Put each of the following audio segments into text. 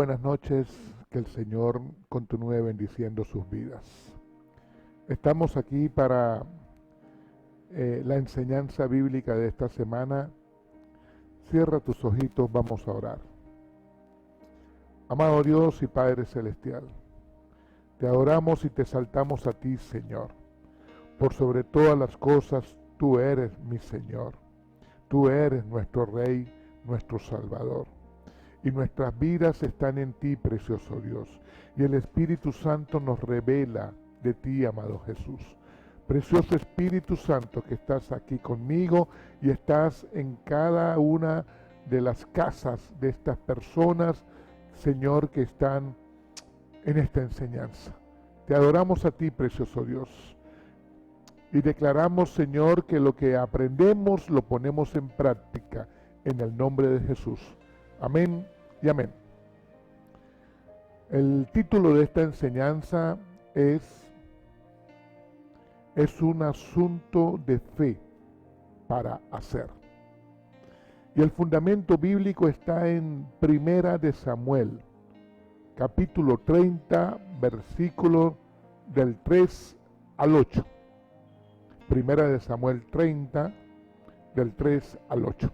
buenas noches, que el Señor continúe bendiciendo sus vidas. Estamos aquí para la enseñanza bíblica de esta semana. Cierra tus ojitos, vamos a orar. Amado Dios y Padre Celestial, te adoramos y te exaltamos a ti, Señor. Por sobre todas las cosas, tú eres mi Señor. Tú eres nuestro Rey, nuestro Salvador. Y nuestras vidas están en ti, precioso Dios. Y el Espíritu Santo nos revela de ti, amado Jesús. Precioso Espíritu Santo, que estás aquí conmigo y estás en cada una de las casas de estas personas, Señor, que están en esta enseñanza. Te adoramos a ti, precioso Dios. Y declaramos, Señor, que lo que aprendemos lo ponemos en práctica en el nombre de Jesús. Amén y amén. El título de esta enseñanza es un asunto de fe para hacer. Y el fundamento bíblico está en Primera de Samuel, capítulo 30, versículo del 3 al 8. Primera de Samuel 30, del 3 al 8.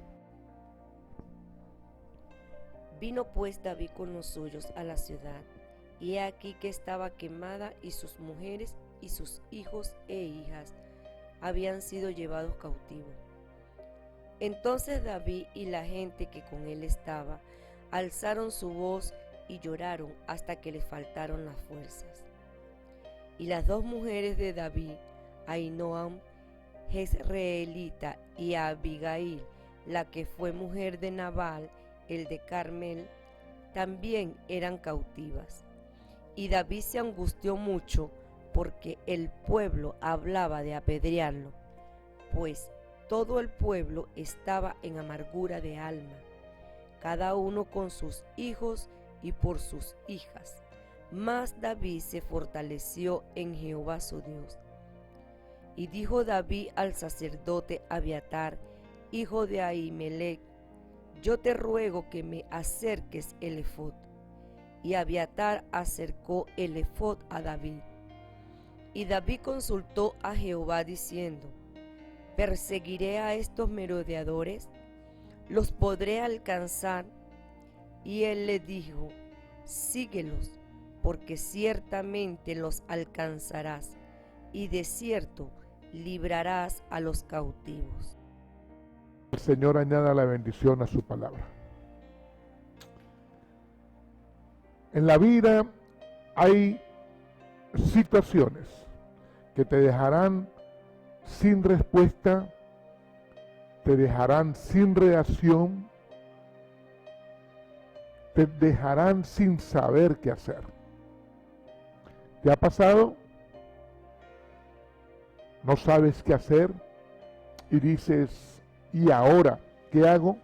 Vino pues David con los suyos a la ciudad, y he aquí que estaba quemada, y sus mujeres y sus hijos e hijas habían sido llevados cautivos. Entonces David y la gente que con él estaba alzaron su voz y lloraron hasta que les faltaron las fuerzas. Y las dos mujeres de David, Ahinoam, jezreelita, y Abigail, la que fue mujer de Nabal, el de Carmel, también eran cautivas. Y David se angustió mucho porque el pueblo hablaba de apedrearlo, pues todo el pueblo estaba en amargura de alma, cada uno con sus hijos y por sus hijas. Mas David se fortaleció en Jehová su Dios. Y dijo David al sacerdote Abiatar, hijo de Ahimelech: yo te ruego que me acerques el efod. Y Abiatar acercó el efod a David. Y David consultó a Jehová diciendo: ¿perseguiré a estos merodeadores? ¿Los podré alcanzar? Y él le dijo: síguelos, porque ciertamente los alcanzarás, y de cierto librarás a los cautivos. El Señor añada la bendición a su palabra. En la vida hay situaciones que te dejarán sin respuesta, te dejarán sin reacción, te dejarán sin saber qué hacer. ¿Te ha pasado? No sabes qué hacer y dices: ¿y ahora qué hago?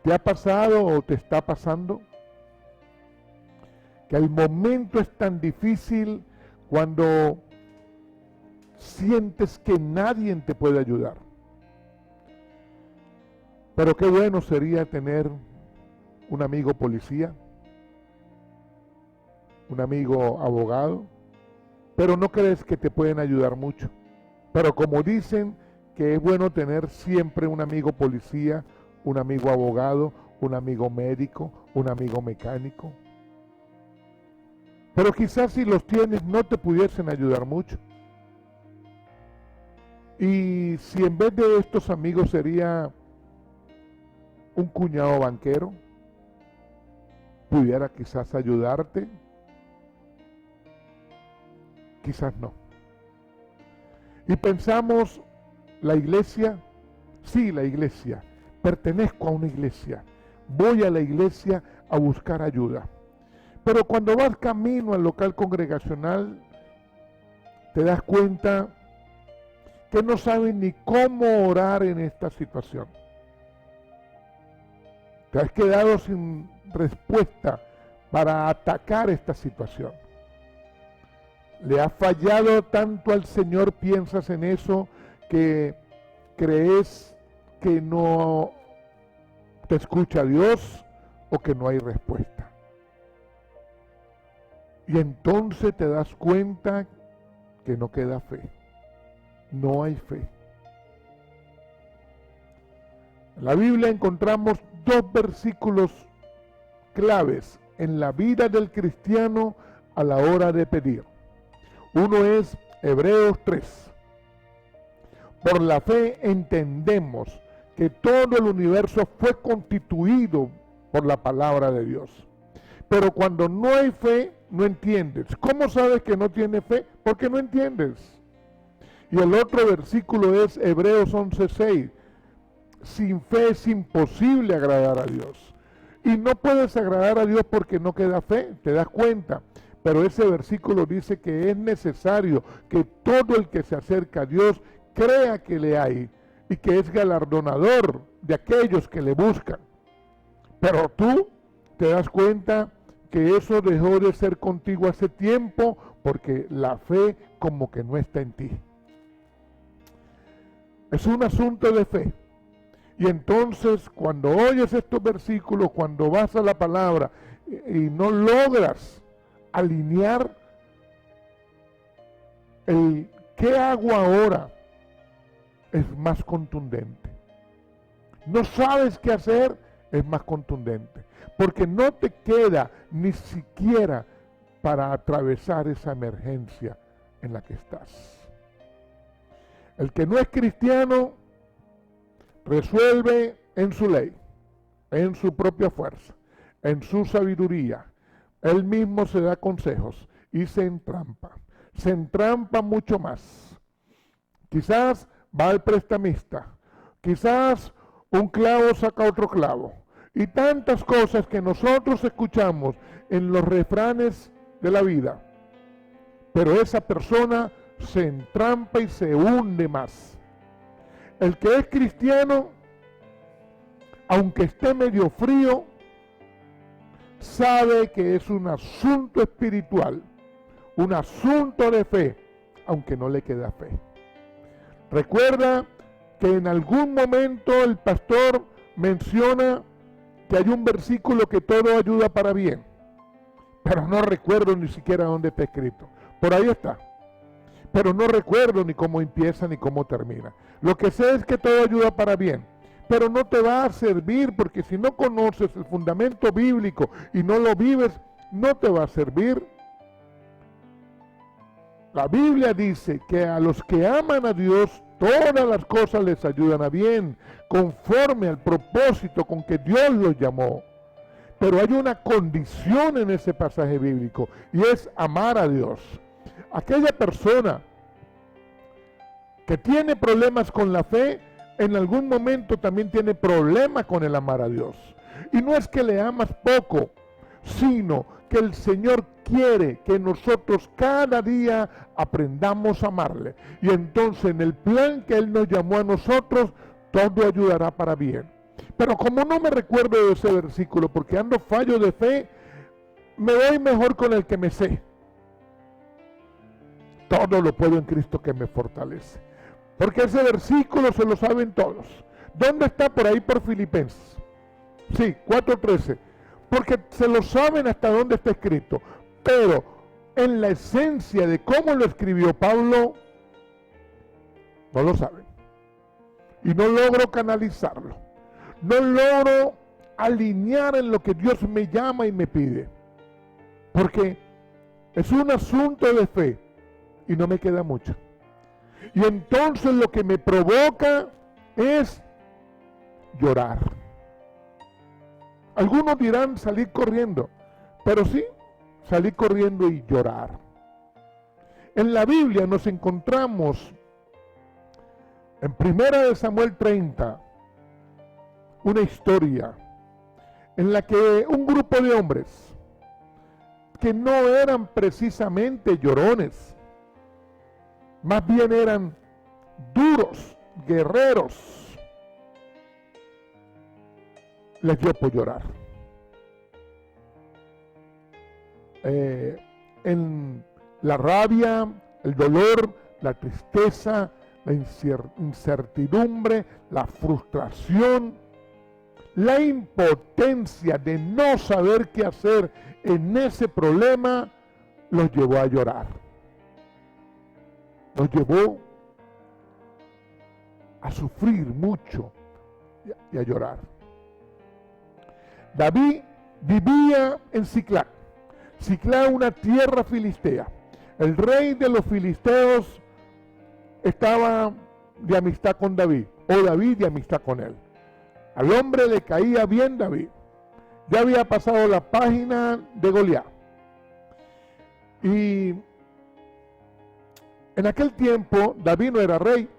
¿Te ha pasado o te está pasando que el momento es tan difícil cuando sientes que nadie te puede ayudar? Pero qué bueno sería tener un amigo policía, un amigo abogado, pero no crees que te pueden ayudar mucho. Pero como dicen que es bueno tener siempre un amigo policía, un amigo abogado, un amigo médico, un amigo mecánico. Pero quizás si los tienes no te pudiesen ayudar mucho. Y si en vez de estos amigos sería un cuñado banquero, pudiera quizás ayudarte, quizás no. Y pensamos: la iglesia, sí, la iglesia, pertenezco a una iglesia, voy a la iglesia a buscar ayuda. Pero cuando vas camino al local congregacional, te das cuenta que no saben ni cómo orar en esta situación. Te has quedado sin respuesta para atacar esta situación. Le has fallado tanto al Señor, piensas en eso, que crees que no te escucha Dios, o que no hay respuesta. Y entonces te das cuenta que no queda fe. No hay fe. En la Biblia encontramos dos versículos claves en la vida del cristiano a la hora de pedir. Uno es Hebreos 3. Por la fe entendemos que todo el universo fue constituido por la palabra de Dios. Pero cuando no hay fe, no entiendes. ¿Cómo sabes que no tienes fe? Porque no entiendes. Y el otro versículo es Hebreos 11:6. Sin fe es imposible agradar a Dios. Y no puedes agradar a Dios porque no queda fe, te das cuenta. Pero ese versículo dice que es necesario que todo el que se acerca a Dios crea que le hay y que es galardonador de aquellos que le buscan. Pero tú te das cuenta que eso dejó de ser contigo hace tiempo porque la fe como que no está en ti. Es un asunto de fe. Y entonces cuando oyes estos versículos, cuando vas a la palabra y no logras alinear el ¿qué hago ahora? Es más contundente. No sabes qué hacer, es más contundente. Porque no te queda ni siquiera para atravesar esa emergencia en la que estás. El que no es cristiano resuelve en su ley, en su propia fuerza, en su sabiduría. Él mismo se da consejos y se entrampa mucho más. Quizás va al prestamista, quizás un clavo saca otro clavo, y tantas cosas que nosotros escuchamos en los refranes de la vida. Pero esa persona se entrampa y se hunde más. El que es cristiano, aunque esté medio frío, sabe que es un asunto espiritual, un asunto de fe, aunque no le queda fe. Recuerda que en algún momento el pastor menciona que hay un versículo que todo ayuda para bien, pero no recuerdo ni siquiera dónde está escrito. Por ahí está. Pero no recuerdo ni cómo empieza ni cómo termina. Lo que sé es que todo ayuda para bien, pero no te va a servir porque si no conoces el fundamento bíblico y no lo vives, no te va a servir. La Biblia dice que a los que aman a Dios, todas las cosas les ayudan a bien, conforme al propósito con que Dios los llamó. Pero hay una condición en ese pasaje bíblico y es amar a Dios. Aquella persona que tiene problemas con la fe, en algún momento también tiene problemas con el amar a Dios. Y no es que le amas poco, sino que el Señor quiere que nosotros cada día aprendamos a amarle. Y entonces en el plan que Él nos llamó a nosotros, todo ayudará para bien. Pero como no me recuerdo de ese versículo, porque ando fallo de fe, me voy mejor con el que me sé. Todo lo puedo en Cristo que me fortalece. Porque ese versículo se lo saben todos. ¿Dónde está? Por ahí por Filipenses. Sí, 4:13. Porque se lo saben hasta dónde está escrito. Pero en la esencia de cómo lo escribió Pablo, no lo saben. Y no logro canalizarlo. No logro alinear en lo que Dios me llama y me pide. Porque es un asunto de fe. Y no me queda mucho. Y entonces lo que me provoca es llorar. Algunos dirán salir corriendo, pero sí, salir corriendo y llorar. En la Biblia nos encontramos en 1 Samuel 30, una historia en la que un grupo de hombres que no eran precisamente llorones, más bien eran duros, guerreros, les dio por llorar. En la rabia, el dolor, la tristeza, la incertidumbre, la frustración, la impotencia de no saber qué hacer en ese problema los llevó a llorar. Los llevó a sufrir mucho y a llorar. David vivía en Siclag. Siclag, una tierra filistea. El rey de los filisteos estaba de amistad con David, o David de amistad con él. Al hombre le caía bien David. Ya había pasado la página de Goliat. Y en aquel tiempo David no era rey.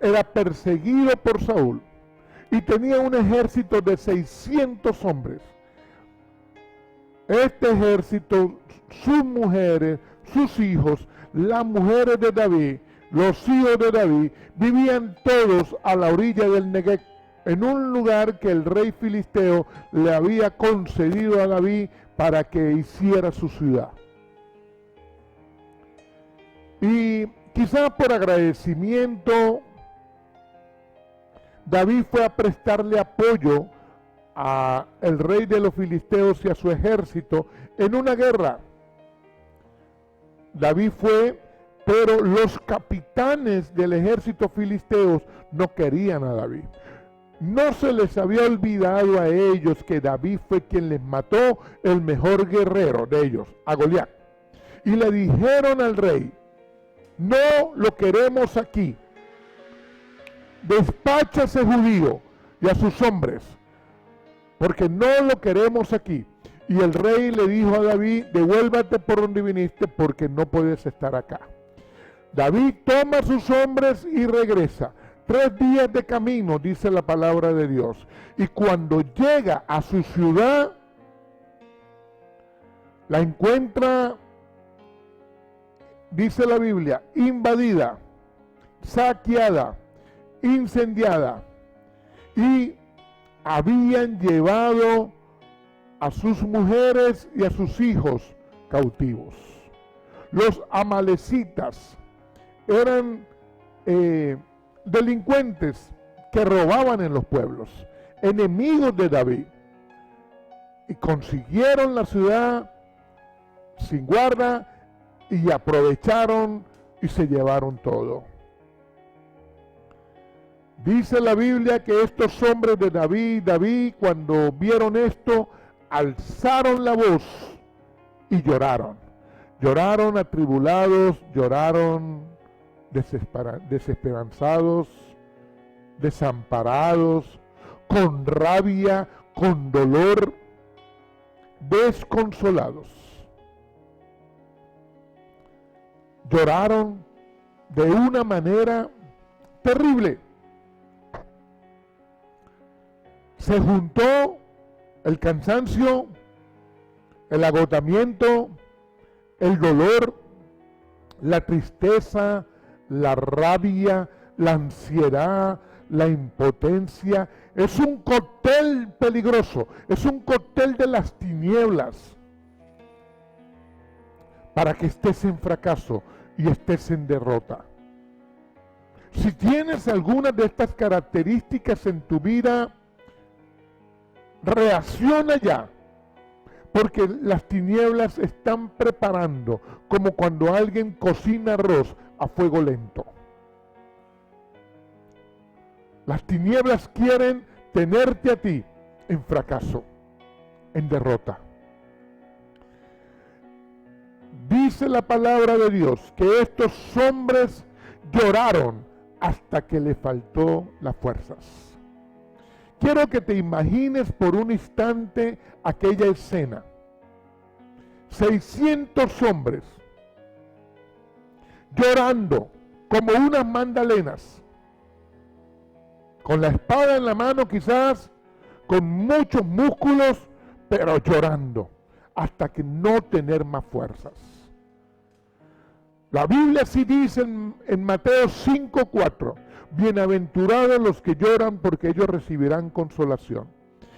Era perseguido por Saúl. Y tenía un ejército de 600 hombres. Este ejército, sus mujeres, sus hijos, las mujeres de David, los hijos de David, vivían todos a la orilla del Negev, en un lugar que el rey filisteo le había concedido a David para que hiciera su ciudad. Y quizás por agradecimiento, David fue a prestarle apoyo al rey de los filisteos y a su ejército en una guerra. David fue, pero los capitanes del ejército filisteos no querían a David. No se les había olvidado a ellos que David fue quien les mató el mejor guerrero de ellos, a Goliat. Y le dijeron al rey: no lo queremos aquí. Despacha a ese judío y a sus hombres, porque no lo queremos aquí. Y el rey le dijo a David: devuélvate por donde viniste, porque no puedes estar acá. David toma a sus hombres y regresa. 3 días de camino, dice la palabra de Dios. Y cuando llega a su ciudad, la encuentra, dice la Biblia, invadida, saqueada, incendiada. Y habían llevado a sus mujeres y a sus hijos cautivos. Los amalecitas eran delincuentes que robaban en los pueblos, enemigos de David, y consiguieron la ciudad sin guarda y aprovecharon y se llevaron todo. Dice la Biblia que estos hombres de David, cuando vieron esto, alzaron la voz y lloraron. Lloraron atribulados, lloraron desesperanzados, desamparados, con rabia, con dolor, desconsolados. Lloraron de una manera terrible. Se juntó el cansancio, el agotamiento, el dolor, la tristeza, la rabia, la ansiedad, la impotencia. Es un cóctel peligroso, es un cóctel de las tinieblas para que estés en fracaso y estés en derrota. Si tienes alguna de estas características en tu vida, reacciona ya, porque las tinieblas están preparando, como cuando alguien cocina arroz a fuego lento. Las tinieblas quieren tenerte a ti en fracaso, en derrota. Dice la palabra de Dios que estos hombres lloraron hasta que le faltó las fuerzas. Quiero que te imagines por un instante aquella escena. 600 hombres llorando como unas magdalenas, con la espada en la mano quizás, con muchos músculos, pero llorando hasta que no tener más fuerzas. La Biblia sí dice en Mateo 5:4, bienaventurados los que lloran porque ellos recibirán consolación.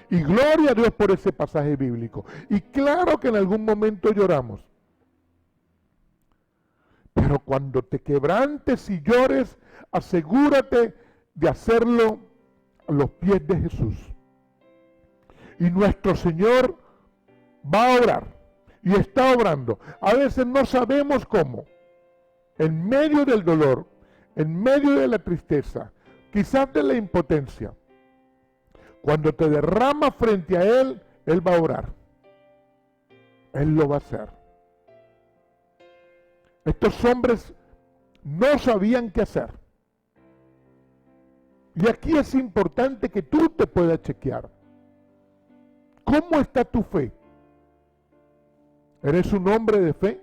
Y gloria a Dios por ese pasaje bíblico. Y claro que en algún momento lloramos. Pero cuando te quebrantes y llores, asegúrate de hacerlo a los pies de Jesús. Y nuestro Señor va a obrar y está obrando. A veces no sabemos cómo. En medio del dolor, en medio de la tristeza, quizás de la impotencia, cuando te derramas frente a Él, Él va a obrar. Él lo va a hacer. Estos hombres no sabían qué hacer. Y aquí es importante que tú te puedas chequear. ¿Cómo está tu fe? ¿Eres un hombre de fe?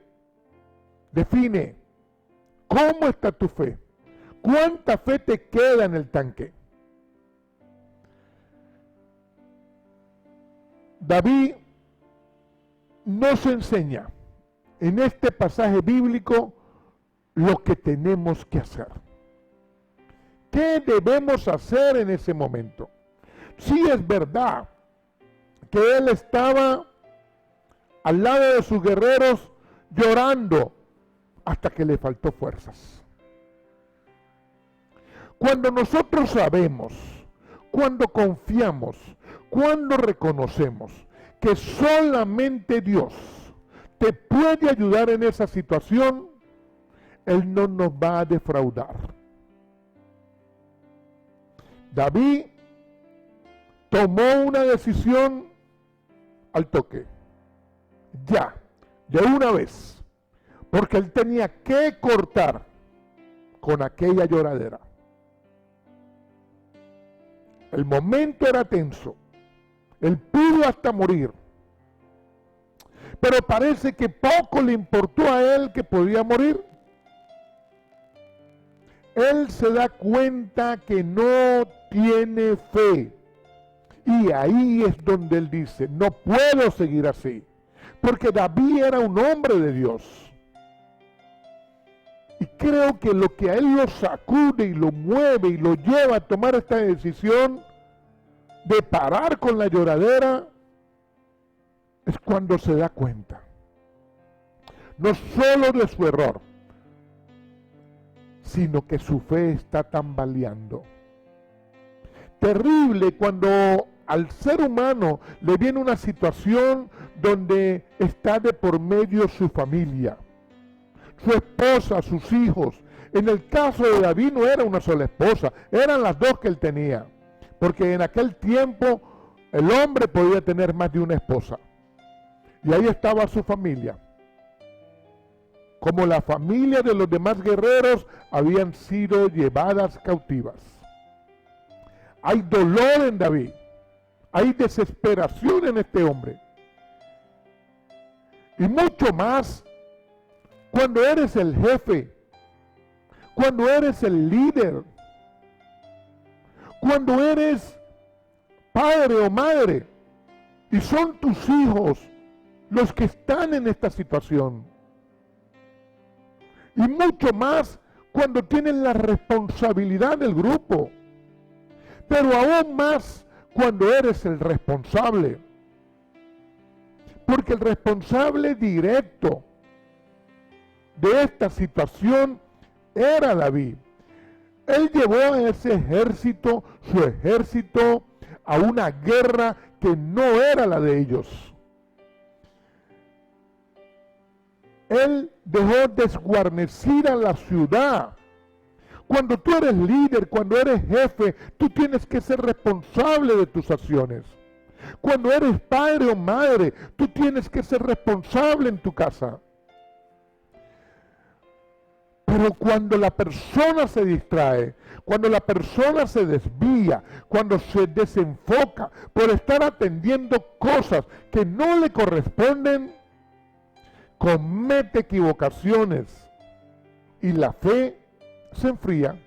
Define. ¿Cómo está tu fe? ¿Cuánta fe te queda en el tanque? David nos enseña en este pasaje bíblico lo que tenemos que hacer. ¿Qué debemos hacer en ese momento? Sí, es verdad que él estaba al lado de sus guerreros llorando hasta que le faltó fuerzas. Cuando nosotros sabemos, cuando confiamos, cuando reconocemos que solamente Dios te puede ayudar en esa situación, Él no nos va a defraudar. David tomó una decisión al toque, ya, de una vez, porque él tenía que cortar con aquella lloradera. El momento era tenso, él pudo hasta morir, pero parece que poco le importó a él que podía morir. Él se da cuenta que no tiene fe. Y ahí es donde él dice, no puedo seguir así. Porque David era un hombre de Dios. Y creo que lo que a él lo sacude y lo mueve y lo lleva a tomar esta decisión de parar con la lloradera es cuando se da cuenta. No solo de su error, sino que su fe está tambaleando. Terrible cuando al ser humano le viene una situación donde está de por medio su familia, su esposa, sus hijos. En el caso de David no era una sola esposa, eran las dos que él tenía, porque en aquel tiempo el hombre podía tener más de una esposa. Y ahí estaba su familia. Como la familia de los demás guerreros habían sido llevadas cautivas. Hay dolor en David, hay desesperación en este hombre. Y mucho más cuando eres el jefe, cuando eres el líder, cuando eres padre o madre y son tus hijos los que están en esta situación. Y mucho más cuando tienen la responsabilidad del grupo. Pero aún más cuando eres el responsable. Porque el responsable directo de esta situación era David. Él llevó a ese ejército, su ejército, a una guerra que no era la de ellos. Él dejó desguarnecida la ciudad. Cuando tú eres líder, cuando eres jefe, tú tienes que ser responsable de tus acciones. Cuando eres padre o madre, tú tienes que ser responsable en tu casa. Pero cuando la persona se distrae, cuando la persona se desvía, cuando se desenfoca por estar atendiendo cosas que no le corresponden, comete equivocaciones y la fe se enfría,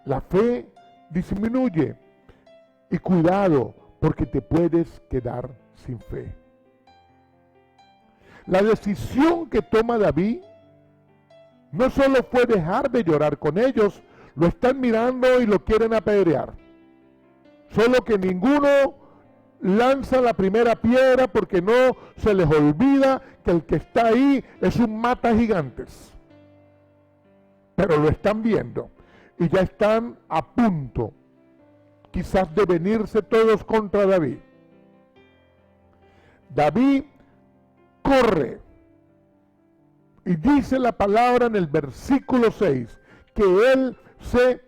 la fe disminuye. Y cuidado, porque te puedes quedar sin fe. La decisión que toma David no solo fue dejar de llorar con ellos, lo están mirando y lo quieren apedrear. Solo que ninguno lanza la primera piedra porque no se les olvida que el que está ahí es un mata gigantes. Pero lo están viendo y ya están a punto quizás de venirse todos contra David. David corre y dice la palabra en el versículo 6 que él se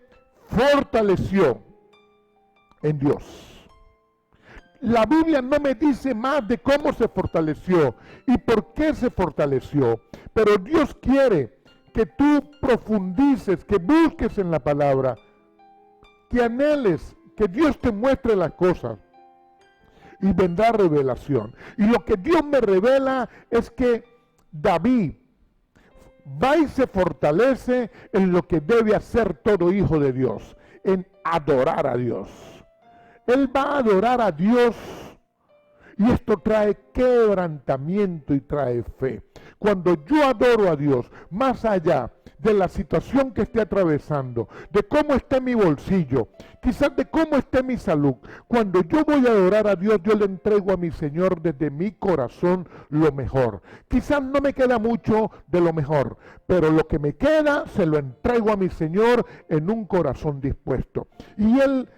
fortaleció en Dios. La Biblia no me dice más de cómo se fortaleció y por qué se fortaleció, pero Dios quiere que tú profundices, que busques en la palabra, que anheles, que Dios te muestre las cosas y vendrá revelación. Y lo que Dios me revela es que David va y se fortalece en lo que debe hacer todo hijo de Dios, en adorar a Dios. Él va a adorar a Dios y esto trae quebrantamiento y trae fe. Cuando yo adoro a Dios, más allá de la situación que esté atravesando, de cómo esté mi bolsillo, quizás de cómo esté mi salud, cuando yo voy a adorar a Dios, yo le entrego a mi Señor desde mi corazón lo mejor. Quizás no me queda mucho de lo mejor, pero lo que me queda se lo entrego a mi Señor en un corazón dispuesto. Y Él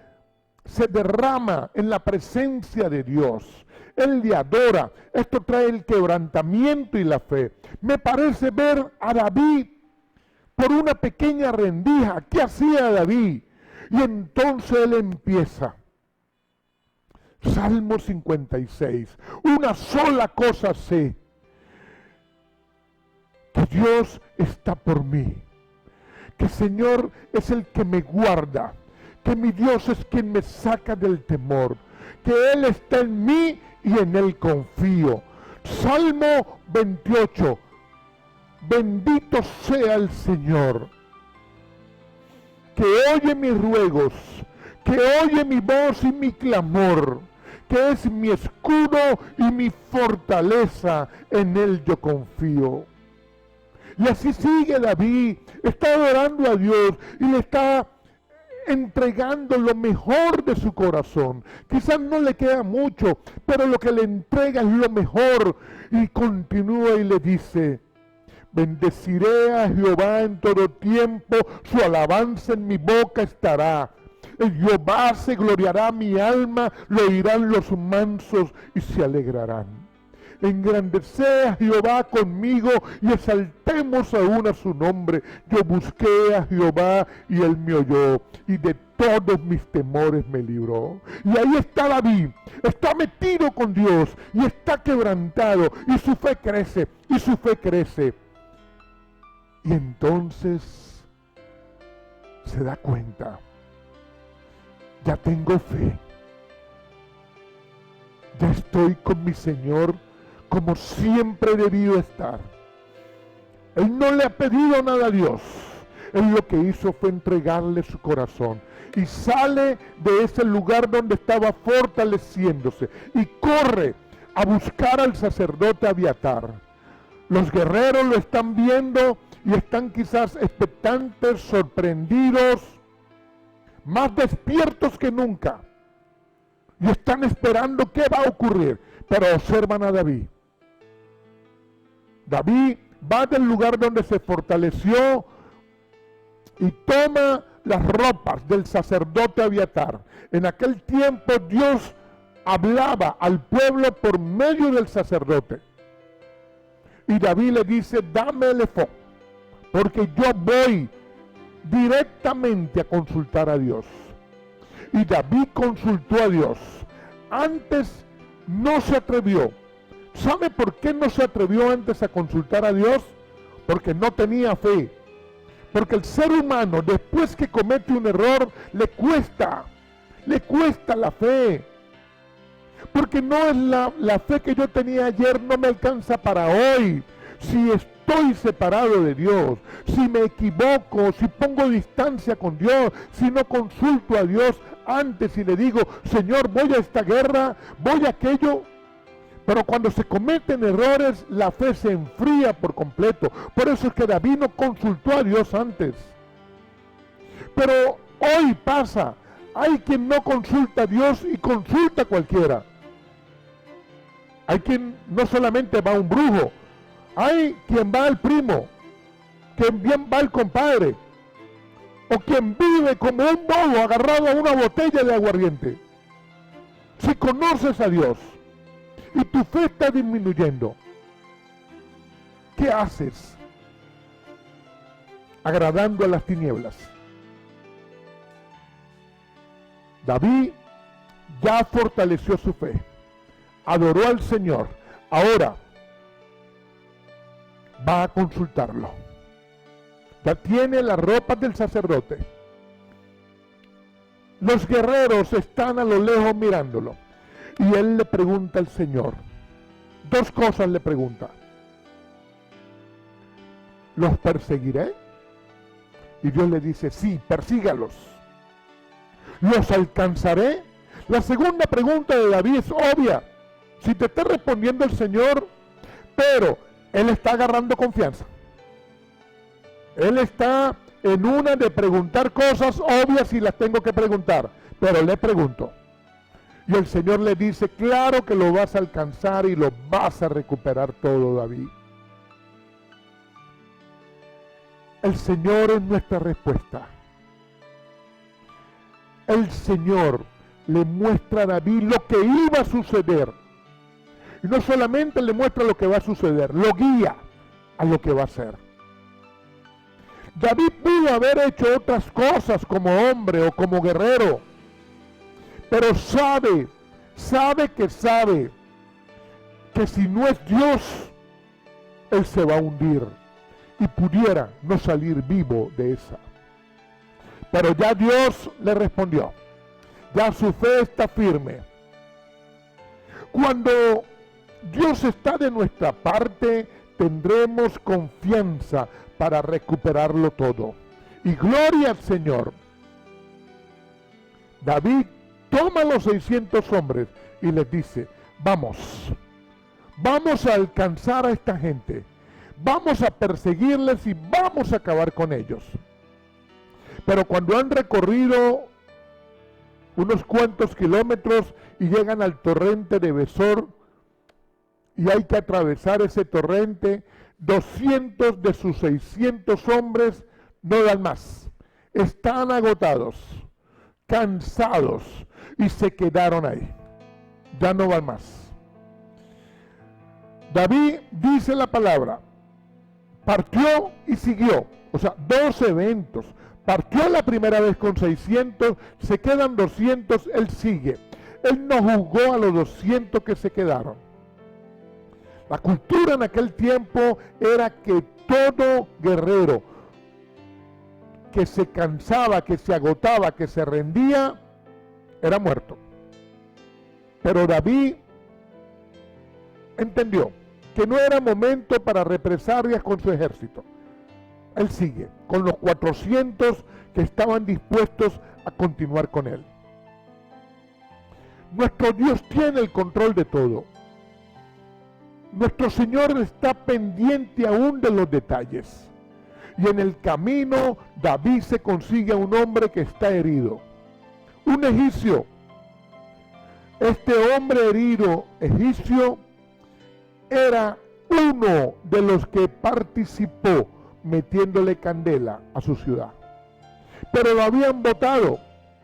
se derrama en la presencia de Dios. Él le adora. Esto trae el quebrantamiento y la fe. Me parece ver a David por una pequeña rendija. ¿Qué hacía David? Y entonces él empieza. Salmo 56. Una sola cosa sé. Que Dios está por mí. Que el Señor es el que me guarda. Que mi Dios es quien me saca del temor. Que Él está en mí y en Él confío. Salmo 28. Bendito sea el Señor, que oye mis ruegos, que oye mi voz y mi clamor, que es mi escudo y mi fortaleza, en Él yo confío. Y así sigue David, está adorando a Dios y le está entregando lo mejor de su corazón. Quizás no le queda mucho, pero lo que le entrega es lo mejor. Y continúa y le dice: bendeciré a Jehová en todo tiempo, su alabanza en mi boca estará. En Jehová se gloriará mi alma, lo oirán los mansos y se alegrarán. Engrandecé a Jehová conmigo y exaltemos aún a su nombre. Yo busqué a Jehová y él me oyó y de todos mis temores me libró. Y ahí está David, está metido con Dios y está quebrantado y su fe crece y su fe crece. Y entonces se da cuenta, ya tengo fe, ya estoy con mi Señor como siempre he debido estar. Él no le ha pedido nada a Dios. Él lo que hizo fue entregarle su corazón. Y sale de ese lugar donde estaba fortaleciéndose. Y corre a buscar al sacerdote Abiatar. Los guerreros lo están viendo y están quizás expectantes, sorprendidos, más despiertos que nunca. Y están esperando qué va a ocurrir. Pero observan a David. David va del lugar donde se fortaleció y toma las ropas del sacerdote Abiatar. En aquel tiempo Dios hablaba al pueblo por medio del sacerdote. Y David le dice: dame el efod, porque yo voy directamente a consultar a Dios. Y David consultó a Dios. Antes no se atrevió. ¿Sabe por qué no se atrevió antes a consultar a Dios? Porque no tenía fe. Porque el ser humano, después que comete un error, le cuesta la fe. Porque no es la fe que yo tenía ayer, no me alcanza para hoy. Si estoy separado de Dios, si me equivoco, si pongo distancia con Dios, si no consulto a Dios antes y le digo: Señor, voy a esta guerra, voy a aquello. Pero cuando se cometen errores, la fe se enfría por completo. Por eso es que David no consultó a Dios antes. Pero hoy pasa, hay quien no consulta a Dios y consulta a cualquiera. Hay quien no solamente va a un brujo, hay quien va al primo, quien bien va al compadre. o quien vive como un bobo agarrado a una botella de aguardiente. Si conoces a Dios y tu fe está disminuyendo, ¿qué haces? Agradando a las tinieblas. David ya fortaleció su fe, adoró al Señor, ahora va a consultarlo. Ya tiene las ropas del sacerdote. Los guerreros están a lo lejos mirándolo. Y él le pregunta al Señor. Dos cosas le pregunta. ¿Los perseguiré? Y Dios le dice, sí, persígalos. ¿Los alcanzaré? La segunda pregunta de David es obvia. Si te está respondiendo el Señor, pero él está agarrando confianza. Él está en una de preguntar cosas obvias y las tengo que preguntar, pero le pregunto. Y el Señor le dice, claro que lo vas a alcanzar y lo vas a recuperar todo, David. El Señor es nuestra respuesta. El Señor le muestra a David lo que iba a suceder. Y no solamente le muestra lo que va a suceder, lo guía a lo que va a hacer. David pudo haber hecho otras cosas como hombre o como guerrero, pero sabe que si no es Dios, él se va a hundir y pudiera no salir vivo de esa. Pero ya Dios le respondió, ya su fe está firme. Cuando Dios está de nuestra parte, tendremos confianza para recuperarlo todo. Y gloria al Señor. David toma los 600 hombres y les dice, vamos a alcanzar a esta gente, vamos a perseguirles y vamos a acabar con ellos. Pero cuando han recorrido unos cuantos kilómetros y llegan al torrente de Besor, y hay que atravesar ese torrente, 200 de sus 600 hombres no dan más. Están agotados, cansados, y se quedaron ahí. Ya no van más. David dice la palabra, partió y siguió. O sea, 2 eventos. Partió la primera vez con 600, se quedan 200, él sigue. Él no juzgó a los 200 que se quedaron. La cultura en aquel tiempo era que todo guerrero que se cansaba, que se agotaba, que se rendía, era muerto. Pero David entendió que no era momento para represalias con su ejército. Él sigue con los 400 que estaban dispuestos a continuar con él. Nuestro Dios tiene el control de todo. Nuestro Señor está pendiente aún de los detalles. Y en el camino David se consigue a un hombre que está herido. Un egipcio. Este hombre herido egipcio era uno de los que participó metiéndole candela a su ciudad. Pero lo habían botado.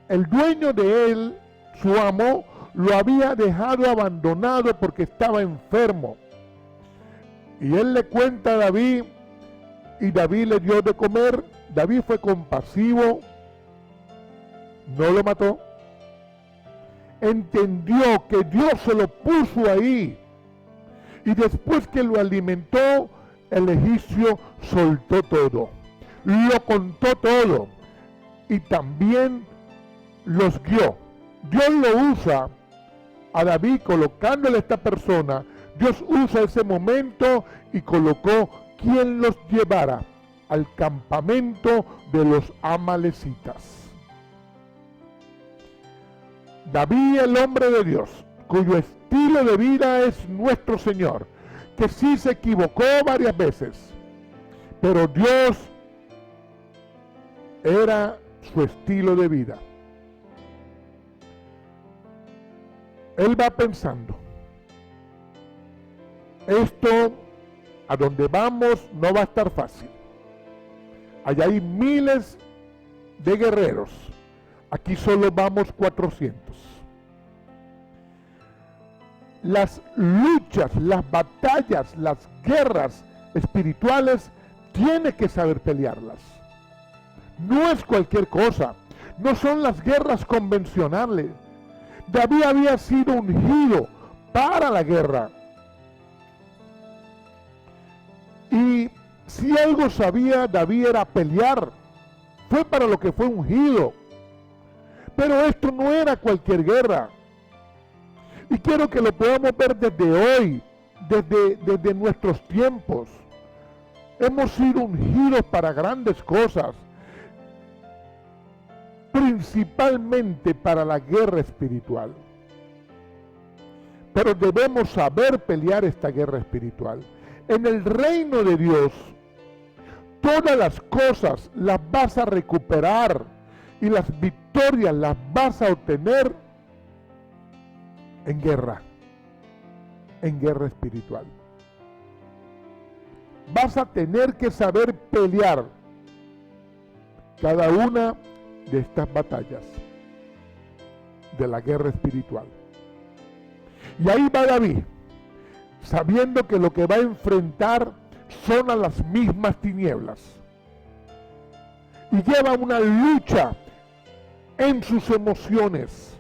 El dueño de él, su amo, lo había dejado abandonado porque estaba enfermo. Y él le cuenta a David, y David le dio de comer. David fue compasivo, no lo mató. Entendió que Dios se lo puso ahí. Y después que lo alimentó, el egipcio soltó todo. Lo contó todo. Y también los guió. Dios lo usa a David colocándole a esta persona. Dios usa ese momento y colocó quien los llevara al campamento de los amalecitas. David, el hombre de Dios, cuyo estilo de vida es nuestro Señor, que sí se equivocó varias veces, pero Dios era su estilo de vida. Él va pensando, esto a donde vamos no va a estar fácil. Allá hay miles de guerreros. Aquí solo vamos 400. Las luchas, las batallas, las guerras espirituales, tiene que saber pelearlas. No es cualquier cosa. No son las guerras convencionales. David había sido ungido para la guerra. Y si algo sabía David era pelear. Fue para lo que fue ungido. Pero esto no era cualquier guerra. Y quiero que lo podamos ver desde hoy, desde nuestros tiempos. Hemos sido ungidos para grandes cosas, principalmente para la guerra espiritual. Pero debemos saber pelear esta guerra espiritual. En el reino de Dios, todas las cosas las vas a recuperar y las victorias las vas a obtener en guerra espiritual. Vas a tener que saber pelear cada una de estas batallas de la guerra espiritual. Y ahí va David, sabiendo que lo que va a enfrentar son a las mismas tinieblas. Y lleva una lucha en sus emociones.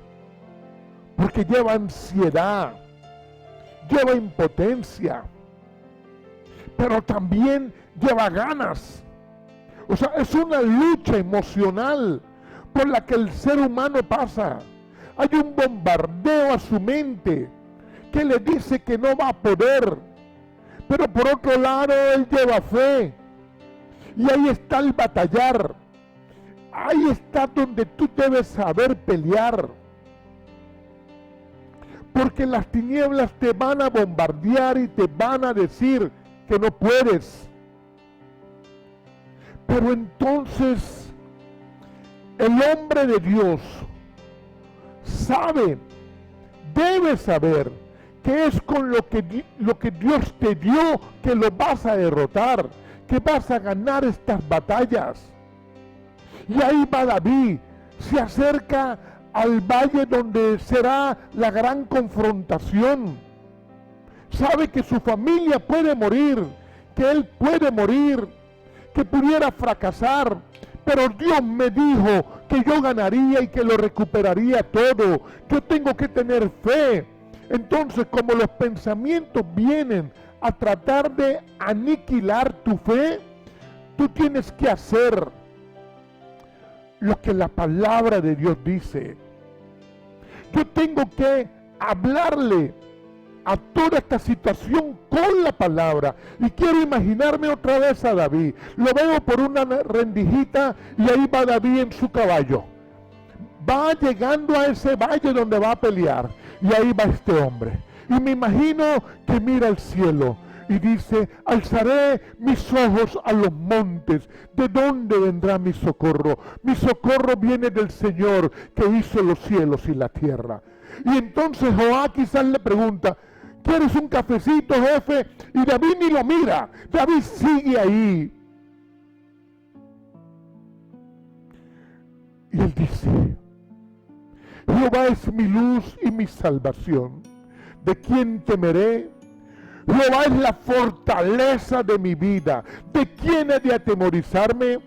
Porque lleva ansiedad, lleva impotencia, pero también lleva ganas. O sea, es una lucha emocional por la que el ser humano pasa. Hay un bombardeo a su mente que le dice que no va a poder. Pero por otro lado, él lleva fe. Y ahí está el batallar. Ahí está donde tú debes saber pelear. Porque las tinieblas te van a bombardear y te van a decir que no puedes. Pero entonces el hombre de Dios sabe, debe saber que es con lo que Dios te dio que lo vas a derrotar, que vas a ganar estas batallas. Y ahí va David, se acerca al valle donde será la gran confrontación. Sabe que su familia puede morir, que él puede morir, que pudiera fracasar, pero Dios me dijo que yo ganaría y que lo recuperaría todo. Yo tengo que tener fe. Entonces, como los pensamientos vienen a tratar de aniquilar tu fe, tú tienes que hacer lo que la palabra de Dios dice. Yo tengo que hablarle a toda esta situación con la palabra. Y quiero imaginarme otra vez a David. Lo veo por una rendijita y ahí va David en su caballo. Va llegando a ese valle donde va a pelear. Y ahí va este hombre. Y me imagino que mira al cielo y dice: alzaré mis ojos a los montes. ¿De dónde vendrá mi socorro? Mi socorro viene del Señor que hizo los cielos y la tierra. Y entonces Joab quizás le pregunta: ¿quieres un cafecito, jefe? Y David ni lo mira. David sigue ahí. Y él dice: Jehová es mi luz y mi salvación. ¿De quién temeré? Jehová es la fortaleza de mi vida. ¿De quién he de atemorizarme?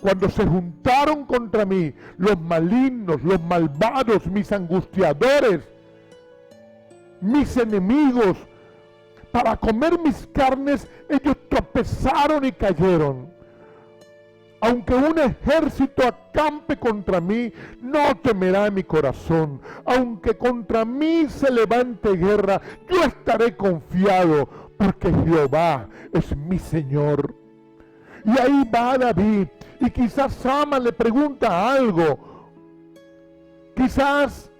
Cuando se juntaron contra mí los malignos, los malvados, mis angustiadores, mis enemigos, para comer mis carnes, ellos tropezaron y cayeron. Aunque un ejército acampe contra mí, no temerá mi corazón. Aunque contra mí se levante guerra, yo estaré confiado, porque Jehová es mi Señor. Y ahí va David, y quizás Sama le pregunta algo. Quizás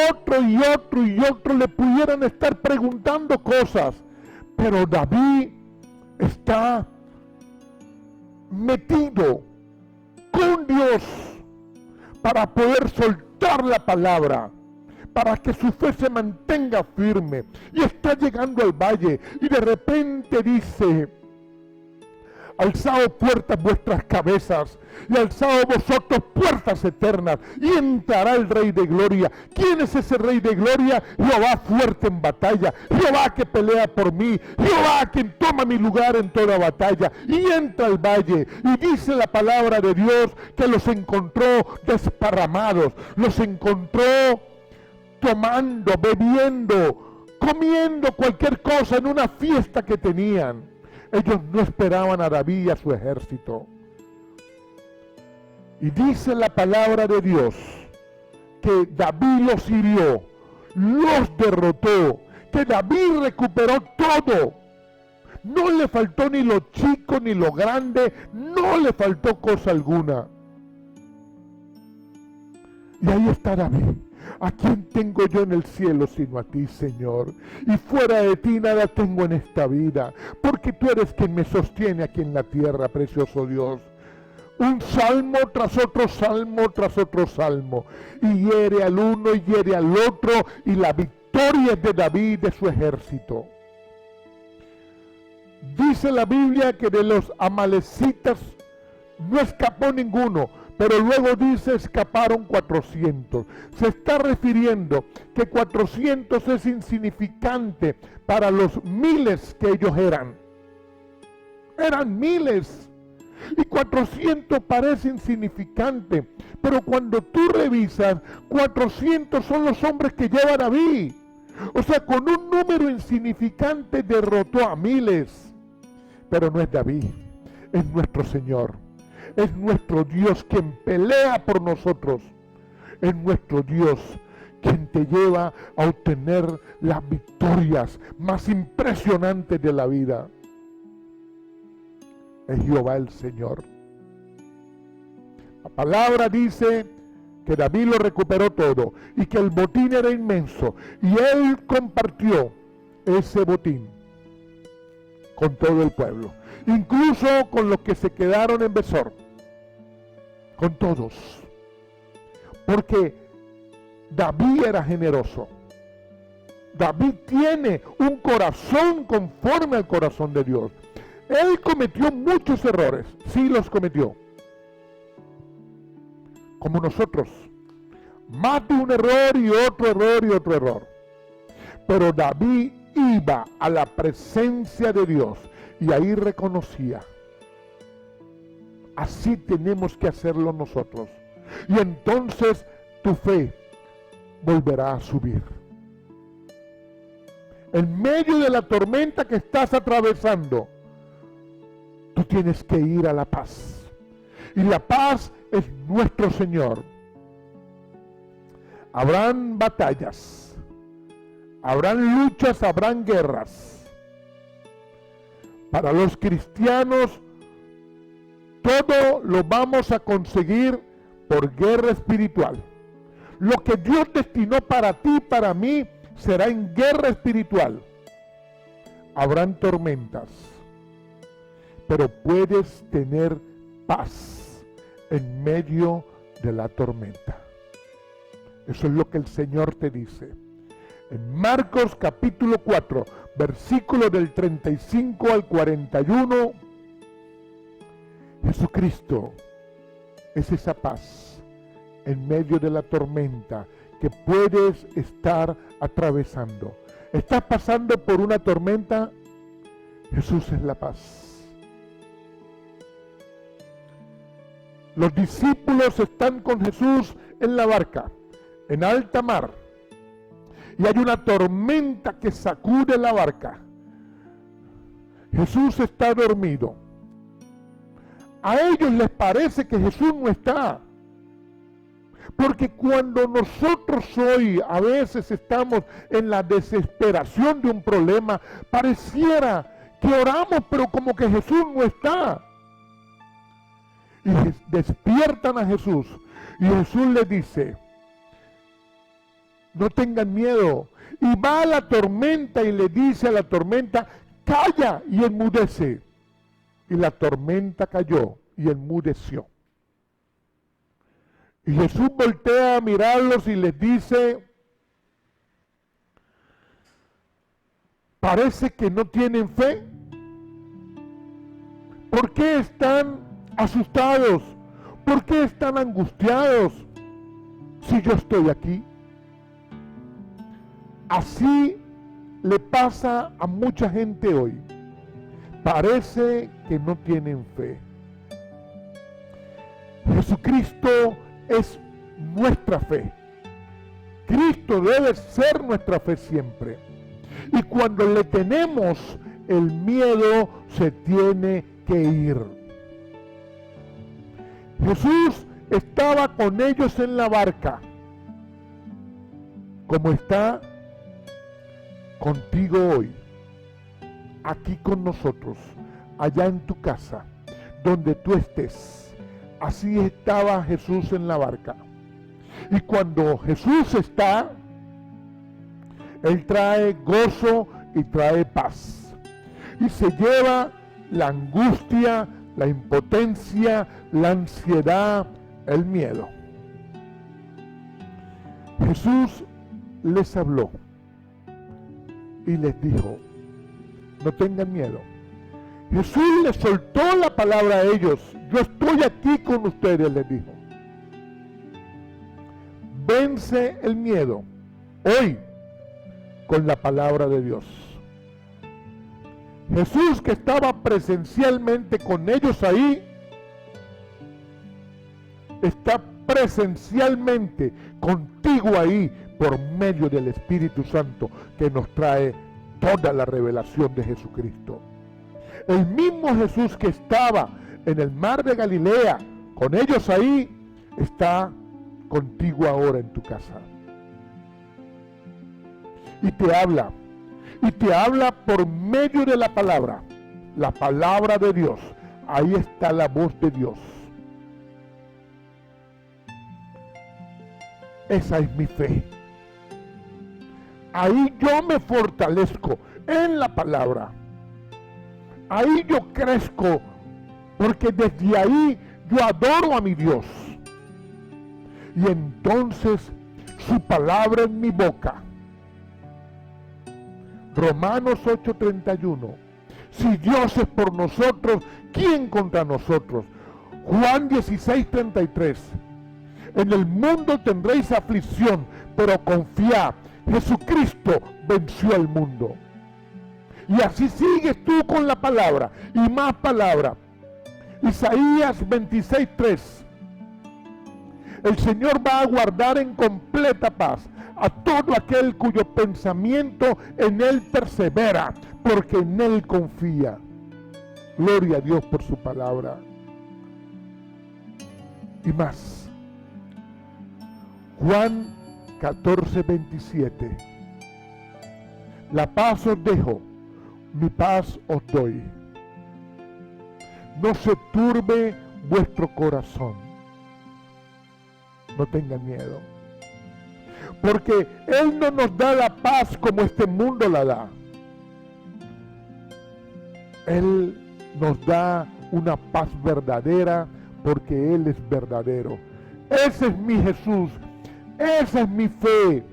otro y otro le pudieran estar preguntando cosas. Pero David está metido con Dios para poder soltar la palabra, para que su fe se mantenga firme. Y está llegando al valle y de repente dice: Alzaos puertas vuestras cabezas, y alzaos vosotros puertas eternas, y entrará el Rey de Gloria. ¿Quién es ese Rey de Gloria? Jehová fuerte en batalla, Jehová que pelea por mí, Jehová quien toma mi lugar en toda batalla. Y entra al valle, y dice la palabra de Dios que los encontró desparramados, los encontró tomando, bebiendo, comiendo cualquier cosa en una fiesta que tenían. Ellos no esperaban a David y a su ejército. Y dice la palabra de Dios que David los hirió, los derrotó, que David recuperó todo. No le faltó ni lo chico ni lo grande, no le faltó cosa alguna. Y ahí está David. ¿A quién tengo yo en el cielo sino a ti, Señor? Y fuera de ti nada tengo en esta vida, porque tú eres quien me sostiene aquí en la tierra, precioso Dios. Un salmo tras otro salmo tras otro salmo, y hiere al uno y hiere al otro, y la victoria es de David y de su ejército. Dice la Biblia que de los amalecitas no escapó ninguno, pero luego dice escaparon 400. Se está refiriendo que 400 es insignificante para los miles que ellos eran. Eran miles. Y 400 parece insignificante, pero cuando tú revisas, 400 son los hombres que lleva David. O sea, con un número insignificante derrotó a miles. Pero no es David, es nuestro Señor. Es nuestro Dios quien pelea por nosotros. Es nuestro Dios quien te lleva a obtener las victorias más impresionantes de la vida. Es Jehová el Señor. La palabra dice que David lo recuperó todo y que el botín era inmenso. Y él compartió ese botín con todo el pueblo. Incluso con los que se quedaron en Besor. Con todos. Porque David era generoso. David tiene un corazón conforme al corazón de Dios. Él cometió muchos errores. Sí los cometió. Como nosotros. Más de un error y otro error y otro error. Pero David iba a la presencia de Dios y ahí reconocía. Así tenemos que hacerlo nosotros. Y entonces tu fe volverá a subir. En medio de la tormenta que estás atravesando, tú tienes que ir a la paz. Y la paz es nuestro Señor. Habrán batallas, habrán luchas, habrán guerras. Para los cristianos, todo lo vamos a conseguir por guerra espiritual. Lo que Dios destinó para ti y para mí será en guerra espiritual. Habrán tormentas, pero puedes tener paz en medio de la tormenta. Eso es lo que el Señor te dice. En Marcos capítulo 4, versículo del 35 al 41, Jesucristo es esa paz en medio de la tormenta que puedes estar atravesando. ¿Estás pasando por una tormenta? Jesús es la paz. Los discípulos están con Jesús en la barca, en alta mar. Y hay una tormenta que sacude la barca. Jesús está dormido. A ellos les parece que Jesús no está. Porque cuando nosotros hoy a veces estamos en la desesperación de un problema, pareciera que oramos, pero como que Jesús no está. Y despiertan a Jesús. Y Jesús les dice, no tengan miedo. Y va a la tormenta y le dice a la tormenta, calla, y enmudece. Y la tormenta cayó y enmudeció. Y Jesús voltea a mirarlos y les dice, parece que no tienen fe. ¿Por qué están asustados? ¿Por qué están angustiados si yo estoy aquí? Así le pasa a mucha gente hoy. Parece que no tienen fe. Jesucristo es nuestra fe. Cristo debe ser nuestra fe siempre. Y cuando le tenemos, el miedo se tiene que ir. Jesús estaba con ellos en la barca, como está contigo hoy, aquí con nosotros, allá en tu casa, donde tú estés. Así estaba Jesús en la barca. Y cuando Jesús está, Él trae gozo y trae paz. Y se lleva la angustia, la impotencia, la ansiedad, el miedo. Jesús les habló y les dijo, no tengan miedo. Jesús les soltó la palabra a ellos. Yo estoy aquí con ustedes, les dijo. Vence el miedo hoy con la palabra de Dios. Jesús, que estaba presencialmente con ellos ahí, está presencialmente contigo ahí por medio del Espíritu Santo que nos trae toda la revelación de Jesucristo. El mismo Jesús que estaba en el mar de Galilea con ellos ahí, está contigo ahora en tu casa. Y te habla por medio de la palabra de Dios. Ahí está la voz de Dios. Esa es mi fe. Ahí yo me fortalezco en la palabra. Ahí yo crezco, porque desde ahí yo adoro a mi Dios. Y entonces su palabra en mi boca. Romanos 8:31. Si Dios es por nosotros, ¿quién contra nosotros? Juan 16:33. En el mundo tendréis aflicción, pero confiad, Jesucristo venció al mundo. Y así sigues tú con la palabra y más palabra. Isaías 26:3. El Señor va a guardar en completa paz a todo aquel cuyo pensamiento en Él persevera, porque en Él confía. Gloria a Dios por su palabra. Y más. Juan 14:27. La paz os dejo, mi paz os doy. No se turbe vuestro corazón. No tengan miedo. Porque Él no nos da la paz como este mundo la da. Él nos da una paz verdadera porque Él es verdadero. Ese es mi Jesús. Esa es mi fe.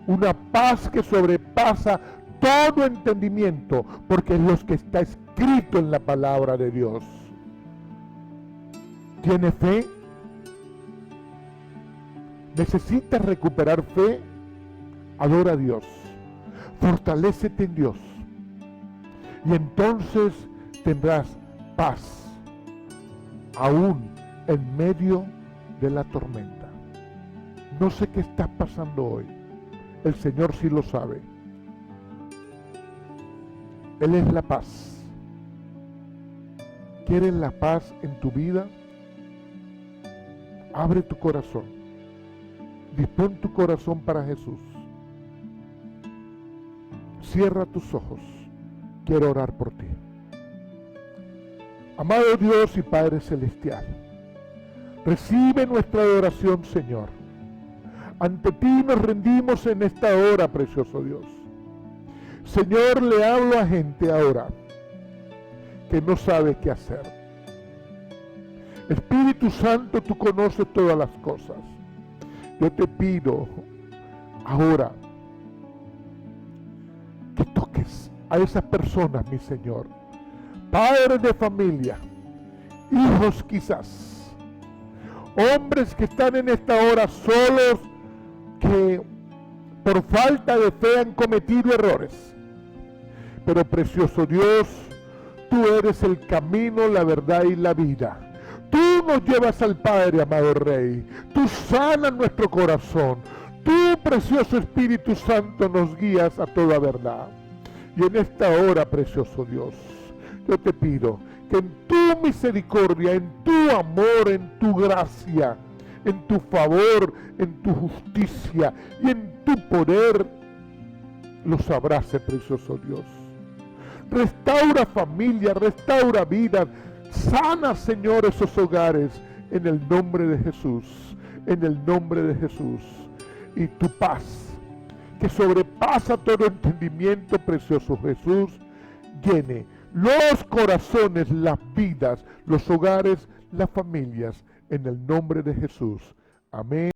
Una paz que sobrepasa todo entendimiento, porque es lo que está escrito en la palabra de Dios. ¿Tiene fe? ¿Necesitas recuperar fe? Adora a Dios. Fortalécete en Dios. Y entonces tendrás paz, aún en medio de la tormenta. No sé qué estás pasando hoy. El Señor sí lo sabe. Él es la paz. ¿Quieres la paz en tu vida? Abre tu corazón. Dispón tu corazón para Jesús. Cierra tus ojos. Quiero orar por ti. Amado Dios y Padre Celestial, recibe nuestra adoración, Señor. Ante ti nos rendimos en esta hora, precioso Dios. Señor, le hablo a gente ahora que no sabe qué hacer. Espíritu Santo, tú conoces todas las cosas. Yo te pido ahora que toques a esas personas, mi Señor, padres de familia, hijos quizás, hombres que están en esta hora solos, que por falta de fe han cometido errores. Pero precioso Dios, tú eres el camino, la verdad y la vida. Tú nos llevas al Padre, amado Rey. Tú sanas nuestro corazón. Tú, precioso Espíritu Santo, nos guías a toda verdad. Y en esta hora, precioso Dios, yo te pido que en tu misericordia, en tu amor, en tu gracia, en tu favor, en tu justicia y en tu poder, los abrace, precioso Dios. Restaura familia, restaura vidas, sana, Señor, esos hogares, en el nombre de Jesús, en el nombre de Jesús. Y tu paz, que sobrepasa todo entendimiento, precioso Jesús, llene los corazones, las vidas, los hogares, las familias, en el nombre de Jesús. Amén.